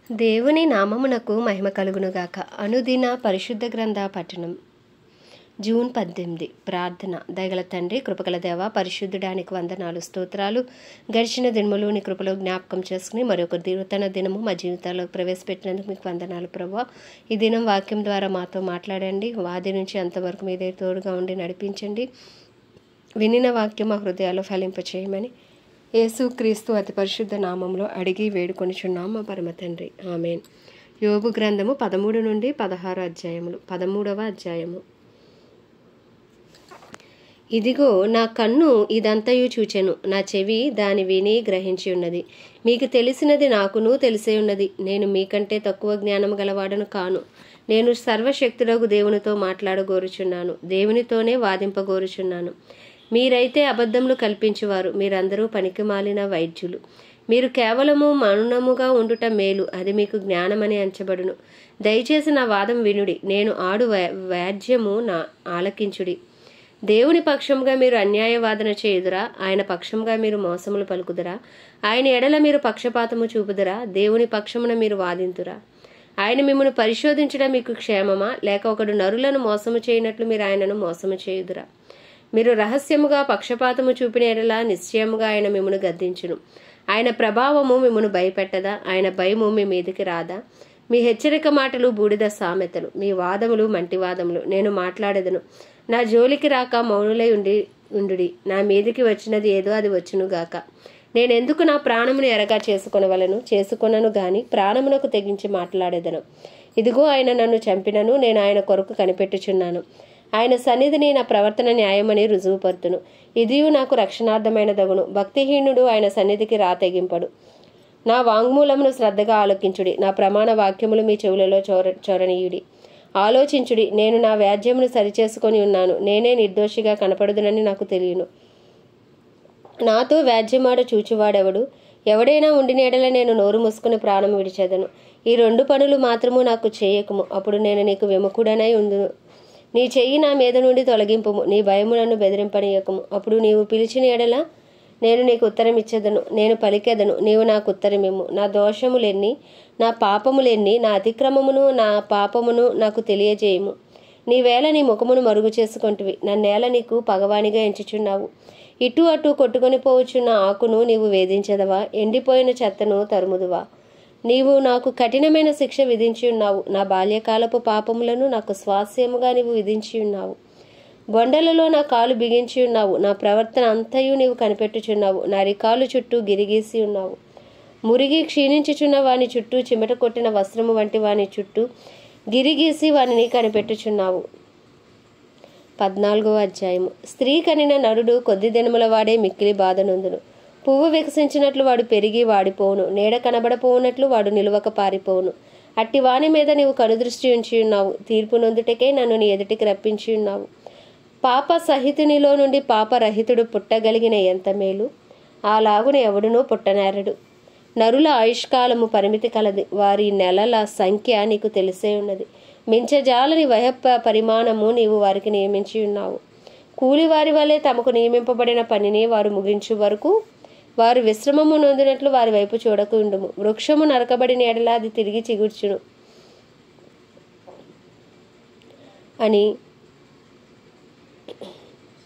దేవుని నామమునకు మహిమ కలుగునుగాక. అనుదిన పరిశుద్ధ గ్రంథ పఠనం. జూన్ 18. ప్రార్థన. దయగల తండ్రి, కృపగల దేవ, పరిశుద్ధుడానికి వందనాలు, స్తోత్రాలు. గడిచిన దినములు నీ కృపలో జ్ఞాపకం చేసుకుని మరొక నూతన దినము మా జీవితాల్లో ప్రవేశపెట్టినందుకు మీకు వందనాలు ప్రభువా. ఈ దినం వాక్యం ద్వారా మాతో మాట్లాడండి. ఆది నుంచి అంతవరకు మీదే తోడుగా ఉండి నడిపించండి. వినిన వాక్యం మా హృదయాల్లో ఫలింపచేయమని యేసుక్రీస్తు అతి పరిశుద్ధ నామంలో అడిగి వేడుకొనిచున్నాం మా పరమ తండ్రి. ఆమేన్. యోబు గ్రంథము 13 నుండి 16 అధ్యాయములు. 13వ అధ్యాయము. ఇదిగో నా కన్ను ఇదంతయు చూచెను, నా చెవి దాని విని గ్రహించి ఉన్నది. మీకు తెలిసినది నాకును తెలిసే ఉన్నది. నేను మీకంటే తక్కువ జ్ఞానము గలవాడను కాను. నేను సర్వశక్తుడగు దేవునితో మాట్లాడగోరుచున్నాను, దేవునితోనే వాదింపగోరుచున్నాను. మీరైతే అబద్ధములు కల్పించువారు, మీరందరూ పనికిమాలిన వైద్యులు. మీరు కేవలము మౌనముగా ఉండుట మేలు, అది మీకు జ్ఞానమని ఎంచబడును. దయచేసి నా వాదం వినుడి, నేను ఆడు వ్యాజ్యము నా ఆలకించుడి. దేవుని పక్షముగా మీరు అన్యాయవాదన చేయుదురా? ఆయన పక్షముగా మీరు మోసములు పలుకుదురా? ఆయన ఎడల మీరు పక్షపాతము చూపుదురా? దేవుని పక్షమున మీరు వాదింతురా? ఆయన మిమ్మల్ని పరిశోధించడం మీకు క్షేమమా? లేక ఒకడు నరులను మోసము చేయనట్లు మీరు ఆయనను మోసము చేయుదురా? మీరు రహస్యముగా పక్షపాతము చూపిన ఎడల నిశ్చయముగా ఆయన మిమ్మను గద్దించును. ఆయన ప్రభావము మిమ్మను భయపెట్టదా? ఆయన భయము మీ మీదికి రాదా? మీ హెచ్చరిక మాటలు బూడిద సామెతలు, మీ వాదములు మంటివాదములు. నేను మాట్లాడేదను, నా జోలికి రాక మౌనులై ఉండుడి. నా మీదికి వచ్చినది ఏదో అది వచ్చునుగాక. నేనెందుకు నా ప్రాణమును ఎరగా చేసుకొనను గాని ప్రాణమునకు తెగించి మాట్లాడేదను. ఇదిగో ఆయన నన్ను చంపినను, నేను ఆయన కొరకు కనిపెట్టుచున్నాను. ఆయన సన్నిధిని నా ప్రవర్తన న్యాయమని రుజువుపరుతును. ఇదియు నాకు రక్షణార్థమైన దగును. భక్తిహీనుడు ఆయన సన్నిధికి తెగింపడు. నా వాంగ్మూలమును శ్రద్ధగా ఆలోకించుడి, నా ప్రమాణ వాక్యములు మీ చెవులలో చొరనీయుడి. ఆలోచించుడి, నేను నా వ్యాజ్యమును సరిచేసుకొని ఉన్నాను. నేనే నిర్దోషిగా కనపడుదునని నాకు తెలియను. నాతో వ్యాజ్యమాడ చూచువాడెవడు? ఎవడైనా ఉండిన ఎడల నేను నోరు మూసుకుని ప్రాణం విడిచెదను. ఈ 2 పనులు మాత్రము నాకు చేయకుము, అప్పుడు నేను నీకు విముఖుడనై ఉందును. నీ చెయ్యి నా మీద నుండి తొలగింపుము, నీ భయము నన్ను బెదిరింపనీయకము. అప్పుడు నీవు పిలిచిన ఎడల నేను నీకు ఉత్తరం ఇచ్చేదను, నేను పలికెదను, నీవు నాకు ఉత్తరమిమ్ము. నా దోషములెన్ని, నా పాపములెన్ని, నా అతిక్రమమును నా పాపమును నాకు తెలియజేయము. నీవేళ నీ ముఖమును మరుగు చేసుకొంటివి, నన్నేళ నీకు పగవానిగా ఎంచుచున్నావు. ఇటు అటు కొట్టుకొని పోవచ్చున్న ఆకును నీవు వేధించదవా? ఎండిపోయిన చెత్తను తరుముదువా? నీవు నాకు కఠినమైన శిక్ష విధించి ఉన్నావు. నా బాల్యకాలపు పాపములను నాకు స్వాస్యముగా నీవు విధించి ఉన్నావు. బొండలలో నా కాలు బిగించి ఉన్నావు. నా ప్రవర్తన అంతయు నీవు కనిపెట్టుచున్నావు. నా రికాలు చుట్టూ గిరిగీసి ఉన్నావు. మురిగి క్షీణించుచున్న వాని చుట్టూ, చిమట కొట్టిన వస్త్రము వంటి వాని చుట్టూ గిరిగీసి వానిని కనిపెట్టుచున్నావు. 14వ అధ్యాయము. స్త్రీ కనిన నరుడు కొద్ది దినముల వాడే మిక్కిలి బాధ నొందును. పువ్వు వికసించినట్లు వాడు పెరిగి వాడిపోవును, నీడ కనబడపోవునట్లు వాడు నిలువక పారిపోవును. అట్టి వాని మీద నీవు కనుదృష్టి ఉంచి ఉన్నావు. తీర్పు నొందుటకే నన్ను నీ ఎదుటికి రప్పించి ఉన్నావు. పాప సహితునిలో నుండి పాపరహితుడు పుట్టగలిగిన ఎంత మేలు! అలాగున ఎవడునూ పుట్టనేరడు. నరుల ఆయుష్కాలము పరిమితి కలది, వారి నెలల సంఖ్య నీకు తెలిసే ఉన్నది. మించజాలని వయ పరిమాణము నీవు వారికి నియమించి ఉన్నావు. కూలివారి వలె తమకు నియమింపబడిన పనిని వారు ముగించు వరకు వారు విశ్రమము నొందినట్లు వారి వైపు చూడకు ఉండుము. వృక్షము నరకబడిన ఎడల అది తిరిగి చిగుర్చును అని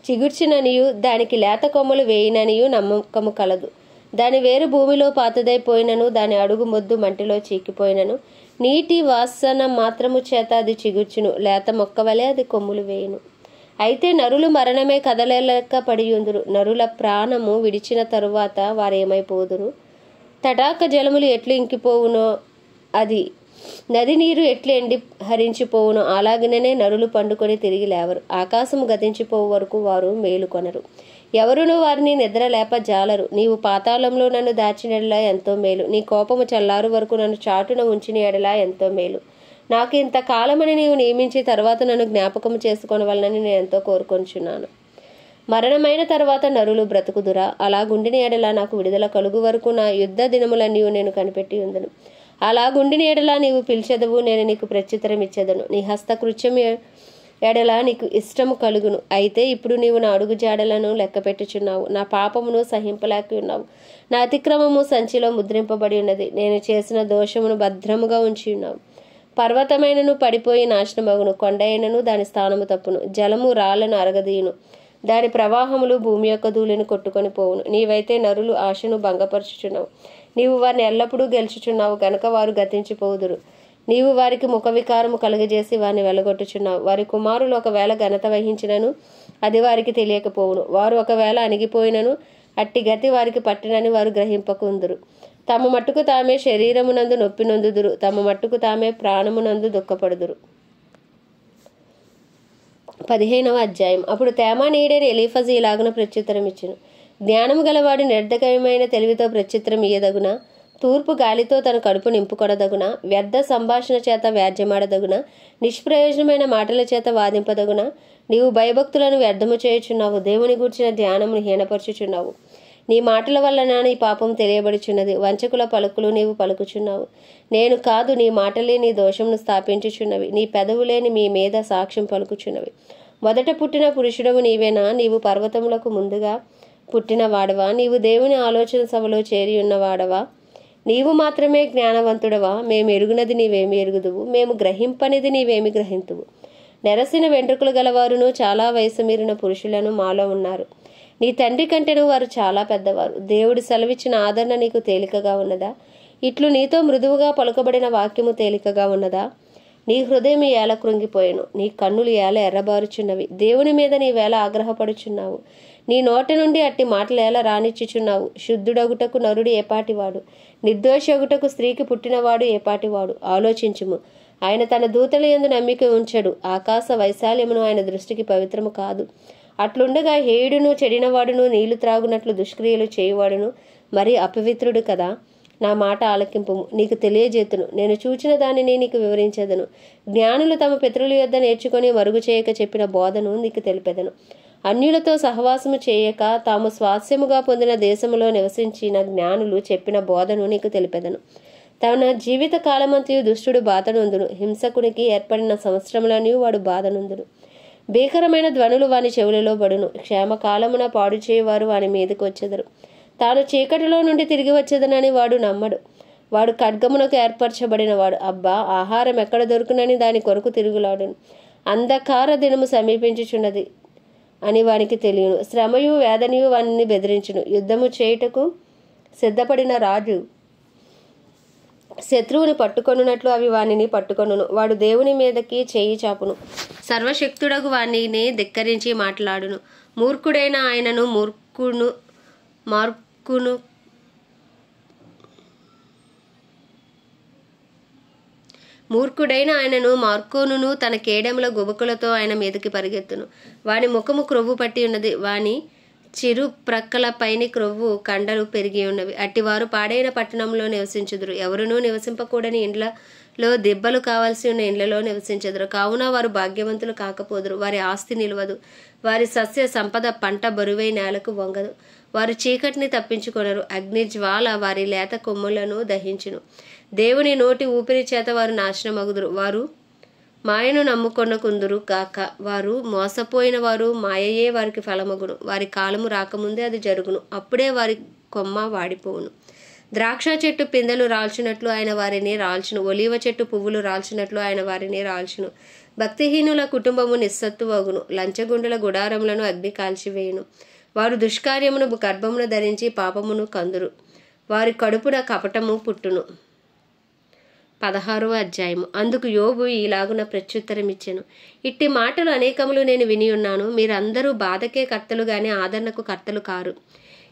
చిగుర్చుననియు దానికి లేత కొమ్మలు వేయిననియు నమ్మకము కలదు. దాని వేరు భూమిలో పాతదైపోయినను, దాని అడుగు మొద్దు మంటిలో చీకిపోయినను, నీటి వాసన మాత్రము చేత అది చిగుర్చును. లేత మొక్క వలె అది కొమ్ములు వేయును. అయితే నరులు మరణమే కదలలేక పడియుందురు. నరుల ప్రాణము విడిచిన తరువాత వారేమైపోదురు? తటాక జలములు ఎట్లు ఇంకిపోవునో, అది నది నీరు ఎట్లు ఎండి హరించిపోవునో, అలాగనే నరులు పండుకొని తిరిగి లేవరు. ఆకాశము గతించిపోవు వరకు వారు మేలుకొనరు. ఎవరునూ వారిని నిద్ర లేప జాలరు. నీవు పాతాళంలో నన్ను దాచిన ఎడలా ఎంతో మేలు. నీ కోపము చల్లారు వరకు నన్ను చాటున ఉంచిన ఎడలా ఎంతో మేలు. నాకు ఇంతకాలమని నీవు నియమించి తర్వాత నన్ను జ్ఞాపకం చేసుకొనవలనని నేను ఎంతో కోరుకొంచున్నాను. మరణమైన తర్వాత నరులు బ్రతుకుదురా? అలాగుండిన ఎడల నాకు విడుదల కలుగు వరకు నా యుద్ధ దినములన్నీ నేను కనిపెట్టి ఉందను. అలాగుండిన ఎడల నీవు పిలిచెదవు, నేను నీకు ప్రత్యుత్తరం ఇచ్చేదను. నీ హస్తకృత్యం ఎడల నీకు ఇష్టము కలుగును. అయితే ఇప్పుడు నీవు నా అడుగు జాడలను లెక్క పెట్టుచున్నావు, నా పాపమును సహింపలేక ఉన్నావు. నా అతిక్రమము సంచిలో ముద్రింపబడి ఉన్నది, నేను చేసిన దోషమును భద్రముగా ఉంచి ఉన్నావు. పర్వతమైనను పడిపోయి నాశనమగును, కొండ అయినను దాని స్థానము తప్పును, జలము రాళ్లను అరగదీయును, దాని ప్రవాహములు భూమి యొక్క ధూళిని కొట్టుకొని పోవును. నీవైతే నరులు ఆశను భంగపరుచుచున్నావు, నీవు వారిని ఎల్లప్పుడూ గెలుచుచున్నావు గనుక వారు గతించిపోదురు. నీవు వారికి ముఖ వికారము కలుగజేసి వారిని వెలగొట్టుచున్నావు. వారి కుమారులు ఒకవేళ ఘనత వహించినను అది వారికి తెలియకపోవును, వారు ఒకవేళ అణిగిపోయినను అట్టి గతి వారికి పట్టినని వారు గ్రహింపకుందురు. తమ మట్టుకు తామే శరీరమునందు నొప్పి నొందుదురు, తమ మట్టుకు తామే ప్రాణమునందు దుఃఖపడుదురు. 15వ అధ్యాయం. అప్పుడు తేమానీయుడైన ఎలీఫజు ఇలాగున ప్రత్యుత్తరం ఇచ్చెను: జ్ఞానము గలవాడు నిర్దయమైన తెలివితో ప్రత్యుత్తరం ఇయ్యదగునా? తూర్పు గాలితో తన కడుపు నింపుకొనదగునా? వ్యర్థ సంభాషణ చేత వ్యాజ్యమాడదగునా? నిష్ప్రయోజనమైన మాటల చేత వాదింపదగునా? నీవు భయభక్తులను వ్యర్థము చేయుచున్నావు, దేవుని గూర్చిన ధ్యానమును హీనపరచుచున్నావు. నీ మాటల వలన నీ పాపం తెలియబడుచున్నది, వంచకుల పలుకులు నీవు పలుకుచున్నావు. నేను కాదు, నీ మాటలే నీ దోషమును స్థాపించుచున్నవి, నీ పెదవులే మీ మీద సాక్ష్యం పలుకుచున్నవి. మొదట పుట్టిన పురుషుడవు నీవేనా? నీవు పర్వతములకు ముందుగా పుట్టిన వాడవా? నీవు దేవుని ఆలోచన సభలో చేరి ఉన్నవాడవా? నీవు మాత్రమే జ్ఞానవంతుడవా? మేము ఎరుగునది నీవేమి ఎరుగుదువు, మేము గ్రహింపనిది నీవేమి గ్రహింతువు. నెరసిన వెంట్రుకలు గలవారును చాలా వయసు మీరిన పురుషులను మాలో ఉన్నారు. నీ తండ్రి కంటేను వారు చాలా పెద్దవారు. దేవుడు సెలవిచ్చిన ఆదరణ నీకు తేలికగా ఉన్నదా? ఇట్లు నీతో మృదువుగా పలుకబడిన వాక్యము తేలికగా ఉన్నదా? నీ హృదయం ఏల కృంగిపోయెను, నీ కన్నులు ఏల ఎర్రబారుచున్నవి. దేవుని మీద నీవేళ ఆగ్రహపడుచున్నావు, నీ నోటి నుండి అట్టి మాటలు ఏల రానిచ్చుచున్నావు. శుద్ధుడగుటకు నరుడు ఏపాటివాడు, నిర్దోషగుటకు స్త్రీకి పుట్టినవాడు ఏపాటివాడు? ఆలోచించుము. ఆయన తన దూతల యందు నమ్మిక ఉంచడు, ఆకాశ వైశాల్యమును ఆయన దృష్టికి పవిత్రము కాదు. అట్లుండగా హేయుడును చెడినవాడును నీళ్లు త్రాగునట్లు దుష్క్రియలు చేయువాడును మరి అపవిత్రుడు కదా. నా మాట ఆలకింపుము, నీకు తెలియజేతును, నేను చూచిన దానిని నీకు వివరించేదను. జ్ఞానులు తమ పితరుల యొద్ద నేర్చుకొని మరుగు చేయక చెప్పిన బోధను నీకు తెలిపెదను. అన్యులతో సహవాసము చేయక తాము స్వాస్యముగా పొందిన దేశములో నివసించిన జ్ఞానులు చెప్పిన బోధను నీకు తెలిపెదను. తన జీవిత కాలమంతయు దుష్టుడు బాధనొందును, హింసకునికి ఏర్పడిన సంవత్సరములని వాడు బాధనొందును. భీకరమైన ధ్వనులు వాని చెవులలో బడును, క్షేమకాలమున పాడు చేయువారు వాని మీదకి వచ్చెదరు. తాను చీకటిలో నుండి తిరిగి వచ్చేదనని వాడు నమ్మడు, వాడు ఖడ్గమునకు ఏర్పరచబడినవాడు. అబ్బా, ఆహారం ఎక్కడ దొరుకునని దాని కొరకు తిరుగులాడును. అంధకార దినము సమీపించుచున్నది అని వానికి తెలియను. శ్రమయు వేదనయు వానిని బెదిరించును. యుద్ధము చేయుటకు సిద్ధపడిన రాజు శత్రువుని పట్టుకొనున్నట్లు అవి వానిని పట్టుకొనును. వాడు దేవుని మీదకి చేయి చాపును, సర్వశక్తుడగు వానిని ధిక్కరించి మాట్లాడును. మూర్ఖుడైన ఆయనను మార్కోనును తన కేడెముల గుబకులతో ఆయన మీదకి పరిగెత్తును. వాని ముఖము క్రొవ్వు పట్టి ఉన్నది, వాని చిరు ప్రక్కల పైని క్రొవ్వు కండలు పెరిగి ఉన్నవి. అట్టివారు పాడైన పట్టణంలో నివసించుదురు, ఎవరునూ నివసింపకూడని ఇండ్లలో దెబ్బలు కావాల్సి ఉన్న ఇండ్లలో నివసించెదరు. కావున వారు భాగ్యవంతులు కాకపోదురు, వారి ఆస్తి నిలవదు, వారి సస్య సంపద పంట బరువై నేలకు వంగదు. వారు చీకటిని తప్పించుకొనరు, అగ్ని జ్వాల వారి లేత కొమ్ములను దహించును. దేవుని నోటి ఊపిరి చేత వారు నాశనమగుదురు. వారు మాయను నమ్ముకొనకుందురు గాక. వారు మోసపోయిన వారు, మాయయే వారికి ఫలమగును. వారి కాలము రాకముందే అది జరుగును, అప్పుడే వారి కొమ్మ వాడిపోవును. ద్రాక్ష చెట్టు పిందెలు రాల్చినట్లు ఆయన వారిని రాల్చును, ఒలీవ చెట్టు పువ్వులు రాల్చినట్లు ఆయన వారిని రాల్చును. భక్తిహీనుల కుటుంబము నిస్సత్తువగును, లంచగుండుల గుడారములను అగ్ని కాల్చివేయును. వారు దుష్కార్యమును గర్భమును ధరించి పాపమును కందురు, వారి కడుపున కపటము పుట్టును. 16వ అధ్యాయము. అందుకు యోబు ఇలాగున ప్రత్యుత్తరమిచ్చెను: ఇట్టి మాటలు అనేకములు నేను విని ఉన్నాను, మీరందరూ బాధకే కర్తలు గాని ఆదరణకు కర్తలు కారు.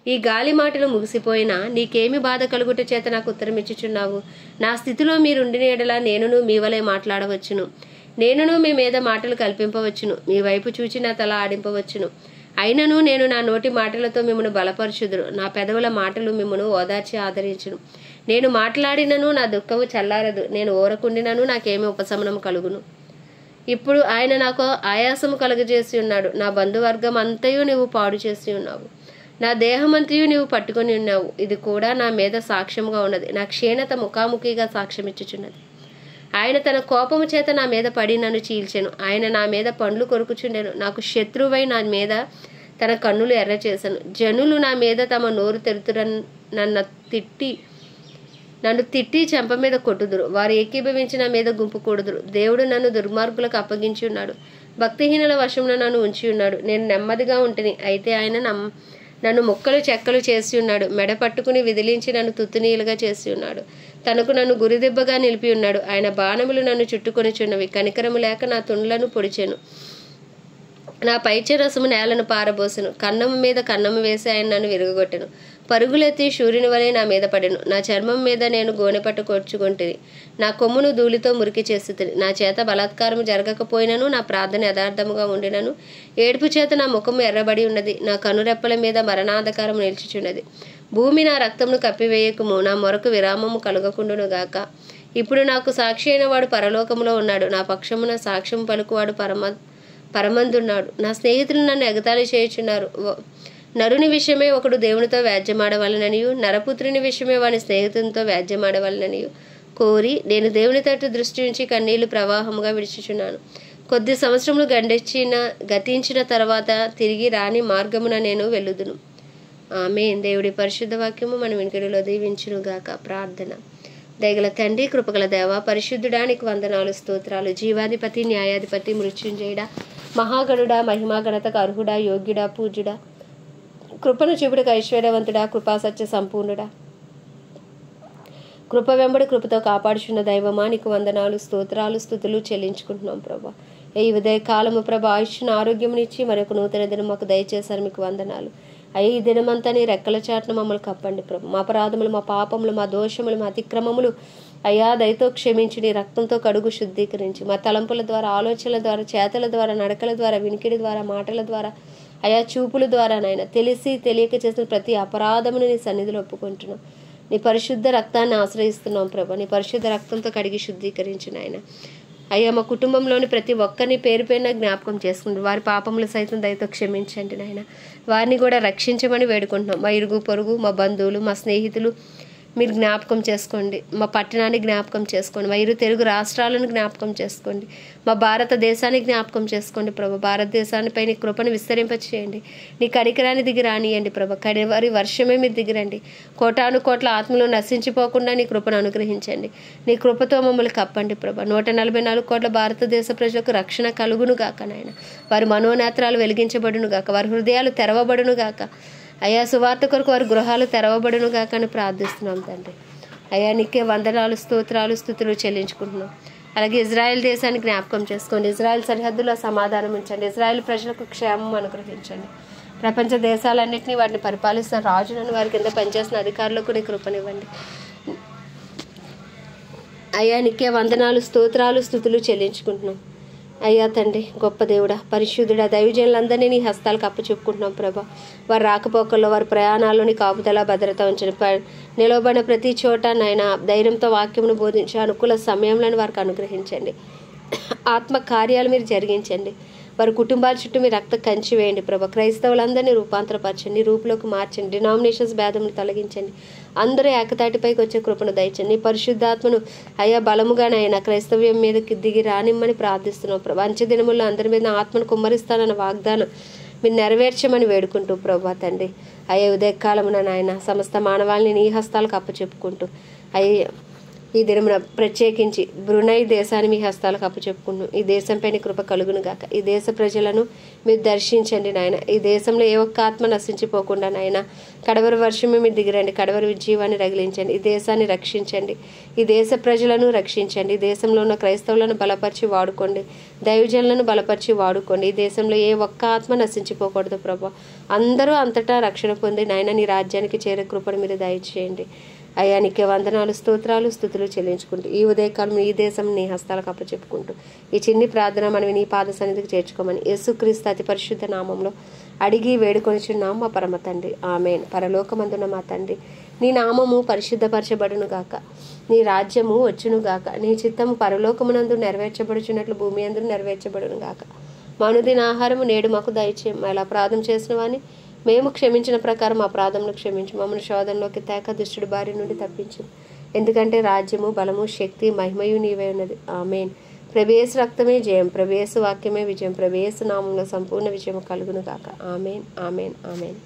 ఈ గాలి మాటలు ముగిసిపోయినా నీకేమి బాధ కలుగుట చేత నాకు ఉత్తరమిచ్చుచున్నావు? నా స్థితిలో మీరుండిన ఎడల నేనును మీ వలె మాట్లాడవచ్చును, నేనును మీ మీద మాటలు కల్పింపవచ్చును, మీ వైపు చూచి నా తల ఆడింపవచ్చును. అయినను నేను నా నోటి మాటలతో మిమ్మను బలపరచుదురు, నా పెదవుల మాటలు మిమ్మను ఓదార్చి ఆదరించును. నేను మాట్లాడినను నా దుఃఖము చల్లారదు, నేను ఊరకుండినను నాకేమి ఉపశమనం కలుగును. ఇప్పుడు ఆయన నాకు ఆయాసము కలుగజేసి ఉన్నాడు, నా బంధువర్గం అంతయు నీవు పాడు చేసి ఉన్నావు, నా దేహమంతయు నీవు పట్టుకొని ఉన్నావు. ఇది కూడా నా మీద సాక్ష్యముగా ఉన్నది, నా క్షీణత ముఖాముఖిగా సాక్ష్యమిచ్చుచున్నది. ఆయన తన కోపము చేత నా మీద పడి నన్ను చీల్చెను. ఆయన నా మీద పండ్లు కొరుకుచుండెను. నాకు శత్రువై నా మీద తన కన్నులు ఎర్ర చేశాను. జనులు నా మీద తమ నోరు తెరుతురని నన్ను తిట్టి చెంప మీద కొట్టుదురు. వారు ఏకీభవించి నా మీద గుంపు కూడుదురు. దేవుడు నన్ను దుర్మార్గులకు అప్పగించి ఉన్నాడు. భక్తిహీనుల వశంలో నన్ను ఉంచి ఉన్నాడు. నేను నెమ్మదిగా ఉంటిని, అయితే ఆయన నన్ను ముక్కలు చెక్కలు చేసి ఉన్నాడు. మెడ పట్టుకుని విదిలించి నన్ను తుత్తునీయులుగా చేసి ఉన్నాడు. తనకు నన్ను గురిదెబ్బగా నిలిపి ఉన్నాడు. ఆయన బాణములు నన్ను చుట్టుకొనిచున్నవి. కనికరము లేక నా తుండ్లను పొడిచెను. నా పైచెరసము నేలను పారబోసెను. కన్నము మీద కన్నము వేసి ఆయన నన్ను విరగొట్టెను. పరుగులెత్తి సూర్యుని వలె నా మీద పడెను. నా చర్మం మీద నేను గోనెపట్టు కొర్చుకొంటిని. నా కొమ్మును ధూళితో మురికి చేస్తుని. నా చేత బలాత్కారము జరగకపోయినను, నా ప్రార్థన యథార్థముగా ఉండినను, ఏడుపు చేత నా ముఖము ఎర్రబడి ఉన్నది. నా కనురెప్పల మీద మరణాంధకారము నిలిచిచున్నది. భూమి నా రక్తమును కప్పివేయకుము, నా మొరకు విరామము కలుగకుండును గాక. ఇప్పుడు నాకు సాక్షి అయిన వాడు పరలోకములో ఉన్నాడు. నా పక్షమున సాక్ష్యం పలుకువాడు పరమందున్నాడు. నా స్నేహితులు నన్ను ఎగతాళి చేయుచున్నారు. నరుని విషయమే ఒకడు దేవునితో వ్యాజ్యమాడవలననియు, నరపుత్రుని విషయమే వాని స్నేహితునితో వ్యాజ్యమాడవలననియు కోరి నేను దేవుని తట్టు దృష్టి నుంచి కన్నీళ్లు ప్రవాహముగా విడిచుచున్నాను. కొద్ది సంవత్సరములు గతించిన తర్వాత తిరిగి రాని మార్గమున నేను వెళ్ళుదును. ఆమేన్. దేవుడి పరిశుద్ధ వాక్యము మన వినికిడిలో దీవించునుగాక. ప్రార్థన. దయగల తండ్రి, కృపగల దేవ, పరిశుద్ధుడానికి వందనాలు, స్తోత్రాలు. జీవాధిపతి, న్యాయాధిపతి, మృత్యుంజయుడా, మహాగణుడా, మహిమా ఘనతకు అర్హుడా, యోగ్యుడా, పూజ్యుడా, కృపను చూపుడుకు ఐశ్వర్యవంతుడా, కృపా సత్య సంపూర్ణుడా, కృప వెంబడి కృపతో కాపాడుచున్న దైవమా, నీకు వందనాలు, స్తోత్రాలు, స్తుతులు చెల్లించుకుంటున్నాం ప్రభా. ఈ ఉదయ కాలము ప్రభా ఆయుష్ను ఆరోగ్యమునిచ్చి మరొక నూతన దినం మాకు దయచేశారు, మీకు వందనాలు. అయ్యి ఈ దినమంతా నీ రెక్కల చాటును మమ్మల్ని కప్పండి ప్రభు. మా అపరాధములు, మా పాపములు, మా దోషములు, మా అతిక్రమములు అయ్యా దయతో క్షమించి నీ రక్తంతో కడుగు శుద్ధీకరించి, మా తలంపుల ద్వారా, ఆలోచనల ద్వారా, చేతల ద్వారా, నడకల ద్వారా, వినికిడి ద్వారా, మాటల ద్వారా, అయా చూపుల ద్వారా నాయన తెలిసి తెలియక చేసిన ప్రతి అపరాధమును నీ సన్నిధిలో ఒప్పుకుంటున్నాం. నీ పరిశుద్ధ రక్తాన్ని ఆశ్రయిస్తున్నాం ప్రభా. నీ పరిశుద్ధ రక్తంతో కడిగి శుద్ధీకరించి నాయన అయ్యా మా కుటుంబంలోని ప్రతి ఒక్కరిని పేరు పేరున జ్ఞాపకం చేసుకుంటాం. వారి పాపములు సైతం దయతో క్షమించండి నాయన. వారిని కూడా రక్షించమని వేడుకుంటున్నాం. మా ఇరుగు పొరుగు, మా బంధువులు, మా స్నేహితులు మీరు జ్ఞాపకం చేసుకోండి. మా పట్టణాన్ని జ్ఞాపకం చేసుకోండి. మా తెలుగు రాష్ట్రాలను జ్ఞాపకం చేసుకోండి. మా భారతదేశాన్ని జ్ఞాపకం చేసుకోండి ప్రభా. భారతదేశానిపై నీ కృపను విస్తరింపచేయండి. నీ కనికరాన్ని దిగి రానియండి ప్రభా. కడివారి వర్షమే మీరు దిగిరండి. కోటాను కోట్ల ఆత్మలు నశించిపోకుండా నీ కృపను అనుగ్రహించండి. నీ కృపతో మమ్మల్ని కప్పండి ప్రభా. 144 కోట్ల భారతదేశ ప్రజలకు రక్షణ కలుగును గాక నాయన. వారి మనోనేత్రాలు వెలిగించబడును గాక. వారి హృదయాలు తెరవబడును గాక. అయ్యా సువార్త కొరకు వారి గృహాలు తెరవబడును గాక అని ప్రార్థిస్తున్నాం తండ్రి. అయ్యా నీకే వందనాలు, స్తోత్రాలు, స్తుతులు చెల్లించుకుంటున్నాం. అలాగే ఇజ్రాయెల్ దేశాన్ని జ్ఞాపకం చేసుకోండి. ఇజ్రాయెల్ సరిహద్దులో సమాధానం ఉంచండి. ఇజ్రాయెల్ ప్రజలకు క్షేమం అనుగ్రహించండి. ప్రపంచ దేశాలన్నింటినీ వాటిని పరిపాలిస్తున్న రాజులను, వారి కింద పనిచేసిన అధికారులకు నీ కృపనివ్వండి. అయ్యా నీకే వందనాలు, స్తోత్రాలు, స్తుతులు చెల్లించుకుంటున్నాం. అయ్యా తండ్రి, గొప్ప దేవుడా, పరిశుద్ధుడా, దైవజనులందరినీ నీ హస్తాలకు అప్పచెప్పుకుంటున్నాం ప్రభా. వారి రాకపోకల్లో, వారి ప్రయాణాల్లోని కాపుదల, భద్రత ఉంచండి. నిలవబడిన ప్రతి చోట నాయన ధైర్యంతో వాక్యమును బోధించి అనుకూల సమయంలో వారికి అనుగ్రహించండి. ఆత్మ కార్యాలు మీరు జరిగించండి. వారి కుటుంబాల చుట్టూ మీ రక్త కంచి వేయండి ప్రభా. క్రైస్తవులందరినీ రూపాంతరపరచండి, రూపులోకి మార్చండి. డినామినేషన్స్ భేదమును తొలగించండి. అందరూ ఏకతాటిపైకి వచ్చే కృపను దయచండి. నీ పరిశుద్ధాత్మను అయ్యా బలముగానైనా క్రైస్తవ్యం మీదకి దిగి రానిమ్మని ప్రార్థిస్తున్నాం ప్రభా. అంచె దినముల్లో అందరి మీద ఆత్మను కుమ్మరిస్తానన్న వాగ్దానం మీరు నెరవేర్చమని వేడుకుంటూ ప్రభా తండ్రి. అయ్యే ఉదయకాలమున నాయన సమస్త మానవాళిని నీ హస్తాలకు అప్పచెప్పుకుంటూ అయ్యే ఈ దినమున ప్రత్యేకించి బ్రునై దేశాన్ని మీ హస్తాలకు అప్పచెప్పుకుంటున్నాం. ఈ దేశంపై నీ కృప కలుగును గాక. ఈ దేశ ప్రజలను మీరు దర్శించండి నాయన. ఈ దేశంలో ఏ ఒక్క ఆత్మ నశించిపోకుండా నాయన కడవరి వర్షమే మీరు దిగిరండి. కడవరి జీవాన్ని రగిలించండి. ఈ దేశాన్ని రక్షించండి. ఈ దేశ ప్రజలను రక్షించండి. ఈ దేశంలో ఉన్న క్రైస్తవులను బలపరిచి వాడుకోండి. దైవజనులను బలపరిచి వాడుకోండి. ఈ దేశంలో ఏ ఒక్క ఆత్మ నశించిపోకూడదు ప్రభా. అందరూ అంతటా రక్షణ పొంది నాయన నీ రాజ్యానికి చేరే కృపను మీరు దయచేయండి. అయ్యా నీకే వందనాలు, స్తోత్రాలు, స్తుతులు చెల్లించుకుంటూ ఈ ఉదయకాలం ఈ దేశం నీ హస్తాలకు అప్పచెప్పుకుంటూ ఈ చిన్ని ప్రార్థన మనవి నీ పాద సన్నిధికి చేర్చుకోమని యేసుక్రీస్తు అతి పరిశుద్ధ నామంలో అడిగి వేడుకొనిచున్నాం మా పరమ తండ్రి. ఆమేన్. పరలోకమందున మా తండ్రి, నీ నామము పరిశుద్ధపరచబడును గాక. నీ రాజ్యము వచ్చును గాక. నీ చిత్తము పరలోకమునందు నెరవేర్చబడుచున్నట్లు భూమి అందు నెరవేర్చబడును గాక. మా అనుదిన ఆహారము నేడు మాకు దయచేయం. అలా అపరాధం చేసిన వాని మేము క్షమించిన ప్రకారం అపరాధమును క్షమించు. మమ్మల్ని శోధనలోకి తేక దుష్టుడి బారి నుండి తప్పించు. ఎందుకంటే రాజ్యము, బలము, శక్తి, మహిమయు నీవే ఉన్నది. ఆమేన్. ప్రభు యేసు రక్తమే జయం, ప్రభు యేసు వాక్యమే విజయం, ప్రభు యేసు నామములో సంపూర్ణ విజయం కలుగును గాక. ఆమేన్, ఆమేన్, ఆమేన్.